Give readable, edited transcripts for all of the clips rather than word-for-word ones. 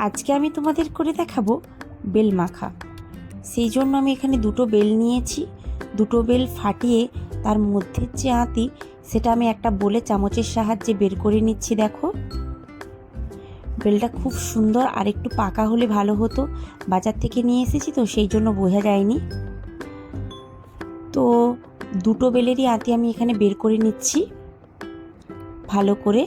আজকে আমি তোমাদের করে দেখাবো বেল মাখা। সেই জন্য আমি এখানে দুটো বেল নিয়েছি। দুটো বেল ফাটিয়ে তার মধ্যে যে আঁতি সেটা আমি একটা বলে চামচের সাহায্যে বের করে নিচ্ছি। দেখো, বেলটা খুব সুন্দর, আর একটু পাকা হলে ভালো হতো। বাজার থেকে নিয়ে এসেছি তো সেই জন্য বোঝা যায়নি। তো দুটো বেলেরই আঁতি আমি এখানে বের করে নিচ্ছি ভালো করে।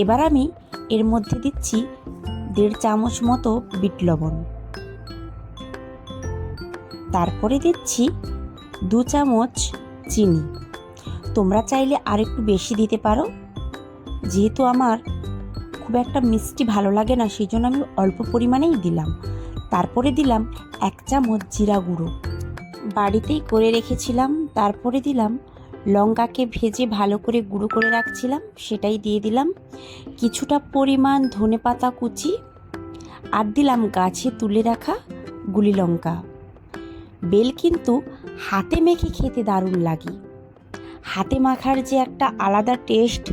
এবার আমি এর মধ্যে দিচ্ছি 1.5 চামচ মতো বিট লবণ, তারপরে দিচ্ছি 2 চামচ চিনি। তোমরা চাইলে আর একটু বেশি দিতে পারো, যেহেতু আমার খুব একটা মিষ্টি ভালো লাগে না সেই জন্য আমি অল্প পরিমাণেই দিলাম। তারপরে দিলাম 1 চামচ জিরা গুঁড়ো, বাড়িতেই করে রেখেছিলাম। তারপরে দিলাম লঙ্কাকে ভেজে ভালো করে গুঁড়ো করে রাখছিলাম, সেটাই দিয়ে দিলাম। কিছুটা পরিমাণ ধনেপাতা কুচি, আর দিলাম গাছে তুলে রাখা গুলি লঙ্কা। বেল কিন্তু হাতে মেখে খেতে দারুণ লাগে। হাতে মাখার যে একটা আলাদা টেস্ট,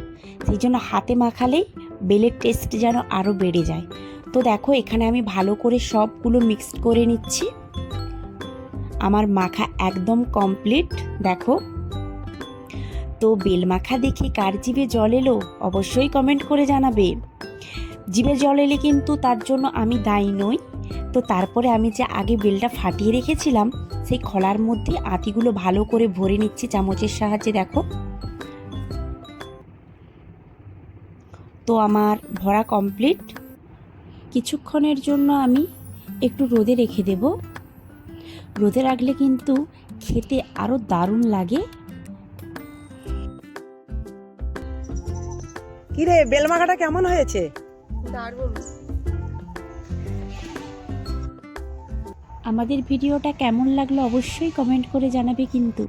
সেই জন্য হাতে মাখালেই বেলের টেস্ট যেন আরও বেড়ে যায়। তো দেখো, এখানে আমি ভালো করে সবগুলো মিক্সড করে নিচ্ছি। আমার মাখা একদম কমপ্লিট। দেখো, তো বেল মাখা দেখে কার জিভে জল এলো অবশ্যই কমেন্ট করে জানাবে। জিভে জল এলে কিন্তু তার জন্য আমি দায়ী নই। তো তারপরে আমি যে আগে বেলটা ফাটিয়ে রেখেছিলাম সেই খোলার মধ্যে আঁতিগুলো ভালো করে ভরে নিচ্ছি চামচের সাহায্যে। দেখো, তো আমার ভরা কমপ্লিট। কিছুক্ষণের জন্য আমি একটু রোদে রেখে দেব। রোদে রাখলে কিন্তু খেতে আরও দারুণ লাগে। কিরে, বেল মাখাটা কেমন হয়েছে? দারুণ। আমাদের ভিডিওটা কেমন লাগলো অবশ্যই কমেন্ট করে জানাবে কিন্তু।